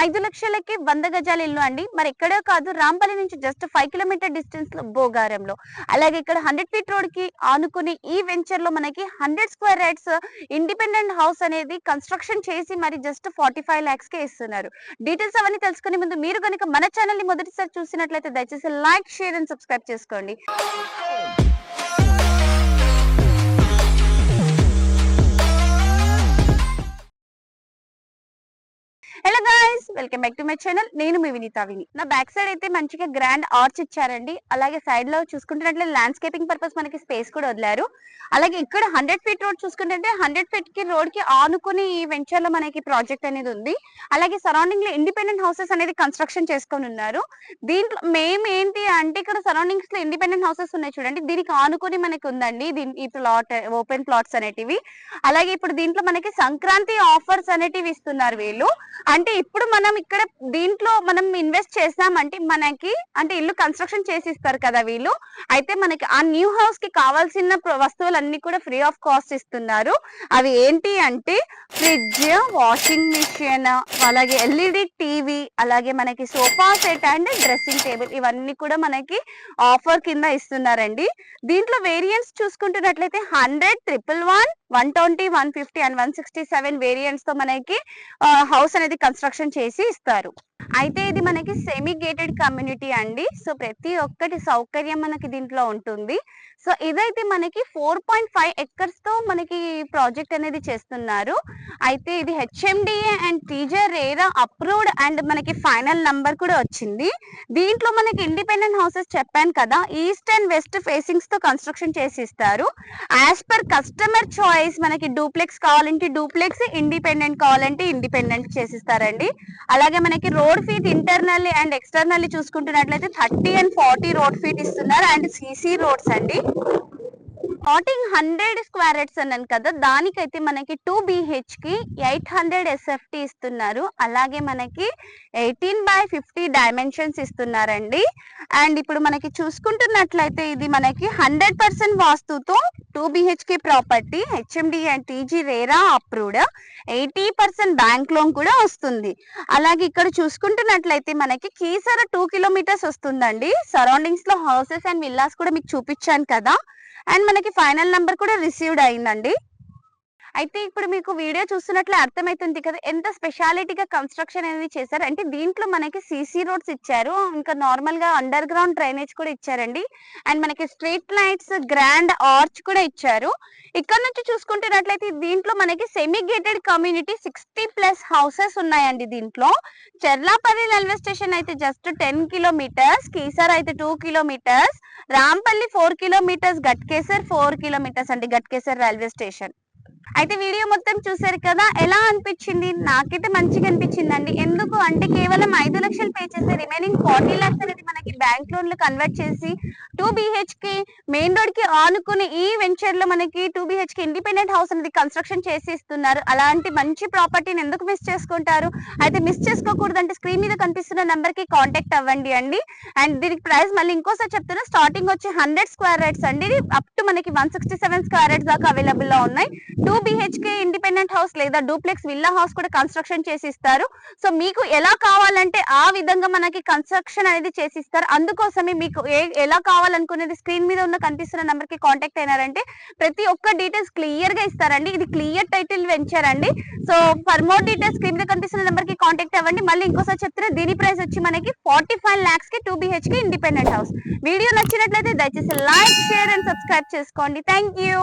5 లక్షలకి 100 గజాల ఇల్లు అండి. మరి ఎక్కడో కాదు, రాంపల్లి నుంచి జస్ట్ 5 కిలోమీటర్ డిస్టెన్స్ లో భోగారంలో. అలాగే ఇక్కడ 100 ఫీట్ రోడ్ కి ఆనుకుని ఈ వెంచర్ లో మనకి 100 స్క్వేర్ యార్డ్స్ ఇండిపెండెంట్ హౌస్ అనేది కన్స్ట్రక్షన్ చేసి మరి జస్ట్ 45 lakhs కే ఇస్తున్నారు. డీటెయిల్స్ అవన్నీ తెలుసుకునే ముందు మీరు కనుక మన ఛానల్ ని మొదటిసారి చూసినట్లయితే దయచేసి లైక్, షేర్ అండ్ సబ్స్క్రైబ్ చేసుకోండి. Hello guys, welcome back to my channel. నేను మీ వినీతావిని. నా బ్యాక్ సైడ్ అయితే మంచిగా గ్రాండ్ ఆర్చ్ ఇచ్చారండి. అలాగే సైడ్ లో చూసుకుంటున్నట్లే ల్యాండ్స్కేపింగ్ పర్పస్ మనకి స్పేస్ కూడా వదిలారు. అలాగే ఇక్కడ 100 ఫీట్ రోడ్ చూసుకుంటే 100 ఫీట్ కి రోడ్ కి ఆనుకుని ఈ వెంచర్ లో మనకి ప్రాజెక్ట్ అనేది ఉంది. అలాగే సరౌండింగ్ లో ఇండిపెండెంట్ హౌసెస్ అనేది కన్స్ట్రక్షన్ చేసుకొని ఉన్నారు. దీంట్లో మేము ఏంటి అంటే ఇక్కడ సరౌండింగ్స్ లో ఇండిపెండెంట్ హౌసెస్ ఉన్నాయి చూడండి, దీనికి ఆనుకుని మనకి ఉందండి ఈ ప్లాట్, ఓపెన్ ప్లాట్స్ అనేటివి. అలాగే ఇప్పుడు దీంట్లో మనకి సంక్రాంతి ఆఫర్స్ అనేటివి ఇస్తున్నారు వీళ్ళు. అంటే ఇప్పుడు మనం ఇక్కడ దీంట్లో మనం ఇన్వెస్ట్ చేసామంటే మనకి అంటే ఇల్లు కన్స్ట్రక్షన్ చేసి ఇస్తారు కదా వీళ్ళు. అయితే మనకి ఆ న్యూ హౌస్ కి కావాల్సిన వస్తువులన్నీ కూడా ఫ్రీ ఆఫ్ కాస్ట్ ఇస్తున్నారు. అవి ఏంటి అంటే ఫ్రిడ్జ్, వాషింగ్ మిషన్, అలాగే ఎల్ఈడి టీవీ, అలాగే మనకి sofa set and dressing table, ఇవన్నీ కూడా మనకి ఆఫర్ కింద ఇస్తున్నారండి. దీంట్లో వేరియంట్స్ చూసుకుంటున్నట్లయితే 100, 111, 120, 150 అండ్ 167 వేరియంట్స్ తో మనకి హౌస్ అనేది కన్స్ట్రక్షన్ చేసి ఇస్తారు. అయితే ఇది మనకి సెమీ గేటెడ్ కమ్యూనిటీ అండి. సో ప్రతి ఒక్కటి సౌకర్యం మనకి దీంట్లో ఉంటుంది. సో ఇదైతే మనకి 4.5 acres తో మనకి ప్రాజెక్ట్ అనేది చేస్తున్నారు. అయితే ఇది HMDA and TG RERA approved and మనకి ఫైనల్ నంబర్ కూడా వచ్చింది. దీంట్లో మనకి ఇండిపెండెంట్ హౌసెస్ చెప్పాను కదా, ఈస్ట్ అండ్ వెస్ట్ ఫేసింగ్స్ తో కన్స్ట్రక్షన్ చేసి ఇస్తారు. యాజ్ పర్ కస్టమర్ చాయిస్ మనకి డూప్లెక్స్ కావాలంటే డూప్లెక్స్, ఇండిపెండెంట్ కావాలంటే ఇండిపెండెంట్ చేసిస్తారండి. అలాగే మనకి road feet internally and externally చూసుకుంటున్నట్లయితే 30 and 40 రోడ్ ఫీట్ ఇస్తున్నారు అండ్ సిసి రోడ్స్ అండి. స్టార్టింగ్ 100 స్క్వేర్ యార్డ్స్ అన్నాను కదా, దానికైతే మనకి 2 BH కి 800 SFT ఇస్తున్నారు. అలాగే మనకి 18/50 డైమెన్షన్స్ ఇస్తున్నారండి. అండ్ ఇప్పుడు మనకి చూసుకుంటున్నట్లయితే ఇది మనకి 100% వాస్తుతో 2 BHK property, HMD and TG RERA approved, 80% bank loan కూడా వస్తుంది. అలాగే ఇక్కడ చూసుకుంటున్నట్లయితే మనకి కీసర 2 kilometers వస్తుందండి. సరౌండింగ్స్ లో హౌసెస్ అండ్ విల్లాస్ కూడా మీకు చూపించాను కదా, అండ్ మనకి ఫైనల్ నంబర్ కూడా రిసీవ్డ్ అయిందండి. అయితే ఇప్పుడు మీకు వీడియో చూస్తున్నట్లే అర్థమవుతుంది కదా ఎంత స్పెషాలిటీగా కన్స్ట్రక్షన్ అనేది చేశారు. అంటే దీంట్లో మనకి సిసి రోడ్స్ ఇచ్చారు, ఇంకా నార్మల్ గా అండర్ గ్రౌండ్ డ్రైనేజ్ కూడా ఇచ్చారండి. అండ్ మనకి స్ట్రీట్ లైట్స్, గ్రాండ్ ఆర్చ్ కూడా ఇచ్చారు. ఇక్కడ నుంచి చూసుకుంటున్నట్లయితే దీంట్లో మనకి సెమీ గేటెడ్ కమ్యూనిటీ 60+ హౌసెస్ ఉన్నాయండి. దీంట్లో చెర్లాపల్లి రైల్వే స్టేషన్ అయితే జస్ట్ 10 kilometers, కీసర్ అయితే 2 kilometers, Rampalli 4 kilometers, Ghatkesar 4 kilometers అండి, గట్కేసర్ రైల్వే స్టేషన్. అయితే వీడియో మొత్తం చూసారు కదా, ఎలా అనిపించింది? నాకైతే మంచిగా అనిపించిందండి. ఎందుకు అంటే కేవలం 5 లక్షలు పే చేసి రిమైనింగ్ 40 lakhs అనేది మనకి బ్యాంక్ లోన్ లో కన్వర్ట్ చేసి 2 BHK మెయిన్ రోడ్ కి ఆనుకుని ఈ వెంచర్ లో మనకి 2 BHK ఇండిపెండెంట్ హౌస్ అనేది కన్స్ట్రక్షన్ చేసి ఇస్తున్నారు. అలాంటి మంచి ప్రాపర్టీని ఎందుకు మిస్ చేసుకుంటారు? అయితే మిస్ చేసుకోకూడదంటే స్క్రీన్ మీద కనిపిస్తున్న నెంబర్ కి కాంటాక్ట్ అవ్వండి అండి. అండ్ దీనికి ప్రైస్ మళ్ళీ ఇంకోసారి చెప్తున్నా, స్టార్టింగ్ వచ్చి 100 స్క్వేర్ యార్డ్స్ అండి, అప్ టు మనకి 167 స్క్వేర్ యార్డ్స్ దాకా అవైలబుల్ లో ఉన్నాయి. 2 BHK ఇండిపెండెంట్ హౌస్ లేదా డూప్లెక్స్ విల్లా హౌస్ కూడా కన్స్ట్రక్షన్ చేసి ఇస్తారు. సో మీకు ఎలా కావాలంటే ఆ విధంగా మనకి కన్స్ట్రక్షన్ అనేది చేసి ఇస్తారు. అందుకోసమే మీకు ఎలా కావాలనుకునేది స్క్రీన్ మీద ఉన్న కనిపిస్తున్న నెంబర్ కి కాంటాక్ట్ అయినారంటే ప్రతి ఒక్క డీటెయిల్స్ క్లియర్ గా ఇస్తారండి. ఇది క్లియర్ టైటిల్ వెంచర్ అండి. So for more details screen మీద కనిపిస్తున్న నెంబర్ కి కాంటాక్ట్ అవ్వండి. మళ్ళీ ఇంకోసారి చెప్తున్నా, దీని ప్రైస్ వచ్చి మనకి 45 lakhs కి 2 BHK ఇండిపెండెంట్ హౌస్. వీడియో నచ్చినట్లయితే దయచేసి లైక్, షేర్ అండ్ సబ్స్క్రైబ్ చేసుకోండి. Thank you.